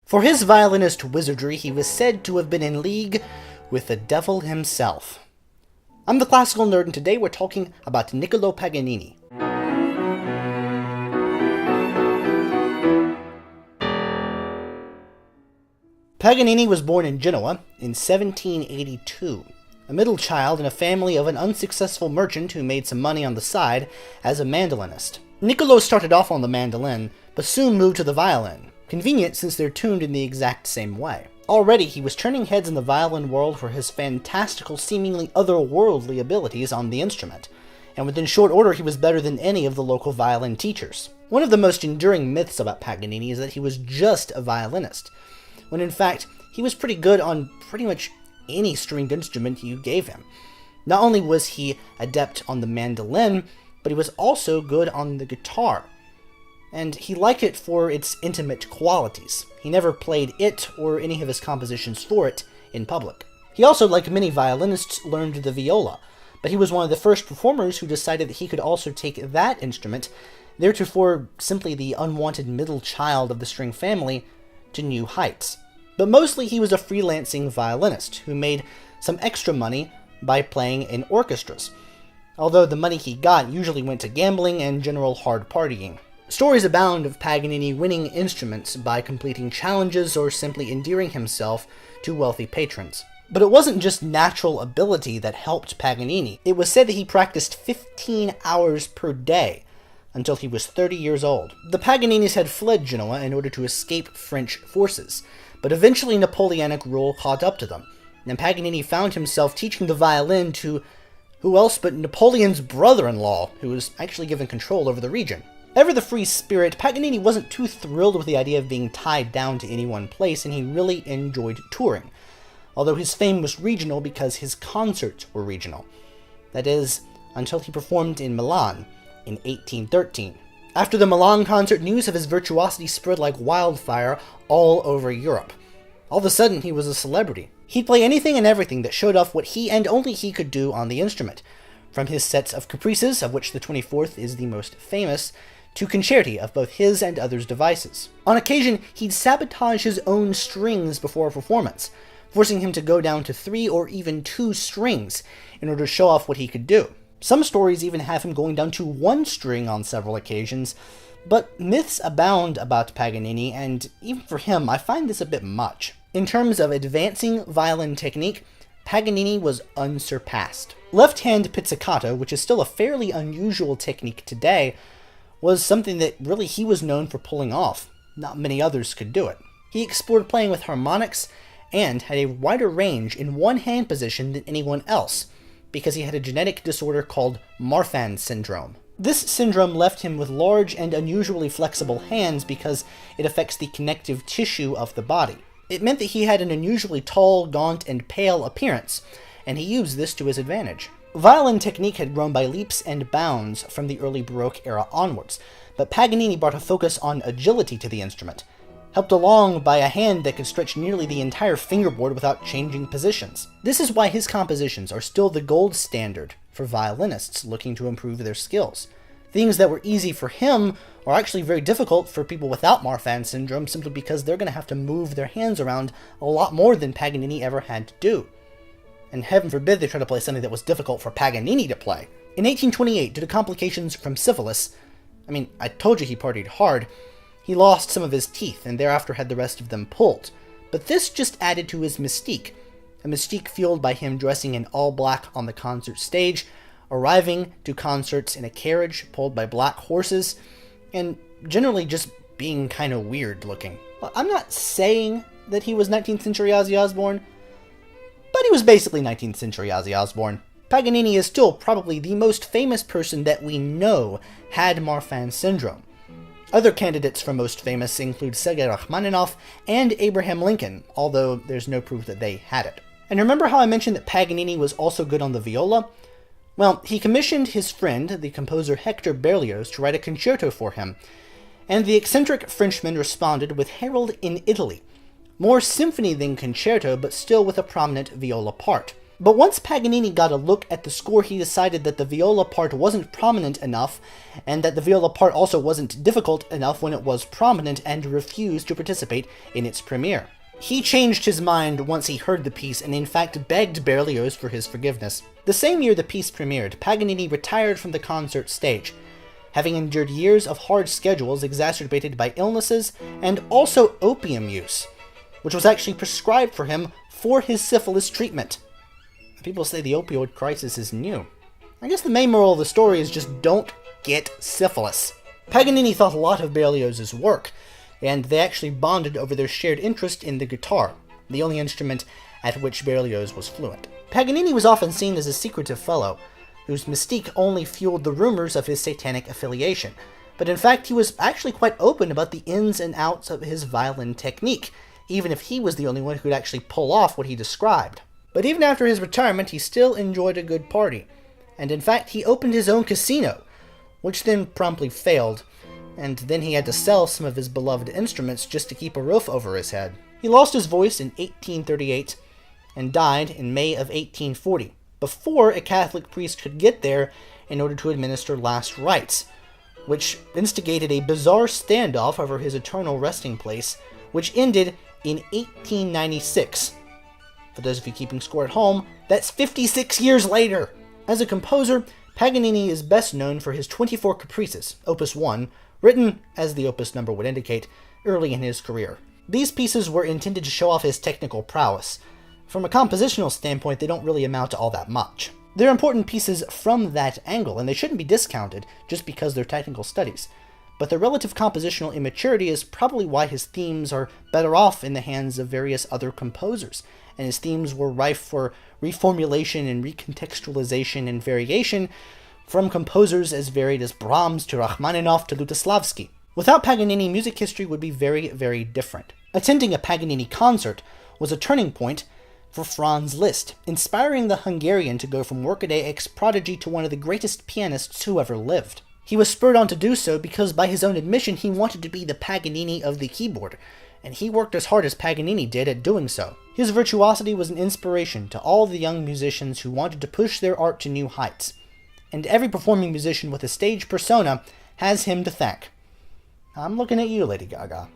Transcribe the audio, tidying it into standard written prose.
For his violinist wizardry, he was said to have been in league with the devil himself. I'm the Classical Nerd, and today we're talking about Niccolò Paganini. Paganini was born in Genoa in 1782, a middle child in a family of an unsuccessful merchant who made some money on the side as a mandolinist. Niccolò started off on the mandolin, but soon moved to the violin. Convenient since they're tuned in the exact same way. Already he was turning heads in the violin world for his fantastical, seemingly otherworldly abilities on the instrument, and within short order he was better than any of the local violin teachers. One of the most enduring myths about Paganini is that he was just a violinist, when in fact he was pretty good on pretty much any stringed instrument you gave him. Not only was he adept on the mandolin, but he was also good on the guitar. And he liked it for its intimate qualities. He never played it or any of his compositions for it in public. He also, like many violinists, learned the viola, but he was one of the first performers who decided that he could also take that instrument, theretofore simply the unwanted middle child of the string family, to new heights. But mostly he was a freelancing violinist who made some extra money by playing in orchestras, although the money he got usually went to gambling and general hard partying. Stories abound of Paganini winning instruments by completing challenges or simply endearing himself to wealthy patrons. But it wasn't just natural ability that helped Paganini. It was said that he practiced 15 hours per day until he was 30 years old. The Paganinis had fled Genoa in order to escape French forces, but eventually Napoleonic rule caught up to them, and Paganini found himself teaching the violin to who else but Napoleon's brother-in-law, who was actually given control over the region. Ever the free spirit, Paganini wasn't too thrilled with the idea of being tied down to any one place, and he really enjoyed touring, although his fame was regional because his concerts were regional. That is, until he performed in Milan in 1813. After the Milan concert, news of his virtuosity spread like wildfire all over Europe. All of a sudden, he was a celebrity. He'd play anything and everything that showed off what he and only he could do on the instrument, from his sets of caprices, of which the 24th is the most famous, to concerti of both his and others' devices. On occasion, he'd sabotage his own strings before a performance, forcing him to go down to 3 or even 2 strings in order to show off what he could do. Some stories even have him going down to 1 string on several occasions, but myths abound about Paganini, and even for him, I find this a bit much. In terms of advancing violin technique, Paganini was unsurpassed. Left-hand pizzicato, which is still a fairly unusual technique today, was something that really he was known for pulling off. Not many others could do it. He explored playing with harmonics and had a wider range in one hand position than anyone else, because he had a genetic disorder called Marfan syndrome. This syndrome left him with large and unusually flexible hands because it affects the connective tissue of the body. It meant that he had an unusually tall, gaunt, and pale appearance, and he used this to his advantage. Violin technique had grown by leaps and bounds from the early Baroque era onwards, but Paganini brought a focus on agility to the instrument, helped along by a hand that could stretch nearly the entire fingerboard without changing positions. This is why his compositions are still the gold standard for violinists looking to improve their skills. Things that were easy for him are actually very difficult for people without Marfan syndrome, simply because they're going to have to move their hands around a lot more than Paganini ever had to do. And heaven forbid they try to play something that was difficult for Paganini to play. In 1828, due to complications from syphilis, I told you he partied hard, he lost some of his teeth and thereafter had the rest of them pulled. But this just added to his mystique, a mystique fueled by him dressing in all black on the concert stage, arriving to concerts in a carriage pulled by black horses, and generally just being kind of weird looking. I'm not saying that he was 19th century Ozzy Osborne, but he was basically 19th century Ozzy Osborne. Paganini is still probably the most famous person that we know had Marfan syndrome. Other candidates for most famous include Sergei Rachmaninoff and Abraham Lincoln, although there's no proof that they had it. And remember how I mentioned that Paganini was also good on the viola? Well, he commissioned his friend, the composer Hector Berlioz, to write a concerto for him, and the eccentric Frenchman responded with Harold in Italy, more symphony than concerto, but still with a prominent viola part. But once Paganini got a look at the score, he decided that the viola part wasn't prominent enough, and that the viola part also wasn't difficult enough when it was prominent, and refused to participate in its premiere. He changed his mind once he heard the piece, and in fact begged Berlioz for his forgiveness. The same year the piece premiered, Paganini retired from the concert stage, having endured years of hard schedules exacerbated by illnesses and also opium use, which was actually prescribed for him for his syphilis treatment. People say the opioid crisis is new. I guess the main moral of the story is just don't get syphilis. Paganini thought a lot of Berlioz's work, and they actually bonded over their shared interest in the guitar, the only instrument at which Berlioz was fluent. Paganini was often seen as a secretive fellow, whose mystique only fueled the rumors of his satanic affiliation, but in fact he was actually quite open about the ins and outs of his violin technique, even if he was the only one who could actually pull off what he described. But even after his retirement, he still enjoyed a good party, and in fact he opened his own casino, which then promptly failed, and then he had to sell some of his beloved instruments just to keep a roof over his head. He lost his voice in 1838 and died in May of 1840, before a Catholic priest could get there in order to administer last rites, which instigated a bizarre standoff over his eternal resting place, which ended in 1896. For those of you keeping score at home, that's 56 years later! As a composer, Paganini is best known for his 24 Caprices, Opus 1, written, as the opus number would indicate, early in his career. These pieces were intended to show off his technical prowess. From a compositional standpoint, they don't really amount to all that much. They're important pieces from that angle, and they shouldn't be discounted just because they're technical studies. But their relative compositional immaturity is probably why his themes are better off in the hands of various other composers, and his themes were rife for reformulation and recontextualization and variation from composers as varied as Brahms to Rachmaninoff to Lutosławski. Without Paganini, music history would be very, very different. Attending a Paganini concert was a turning point for Franz Liszt, inspiring the Hungarian to go from workaday ex-prodigy to one of the greatest pianists who ever lived. He was spurred on to do so because, by his own admission, he wanted to be the Paganini of the keyboard, and he worked as hard as Paganini did at doing so. His virtuosity was an inspiration to all the young musicians who wanted to push their art to new heights, and every performing musician with a stage persona has him to thank. I'm looking at you, Lady Gaga.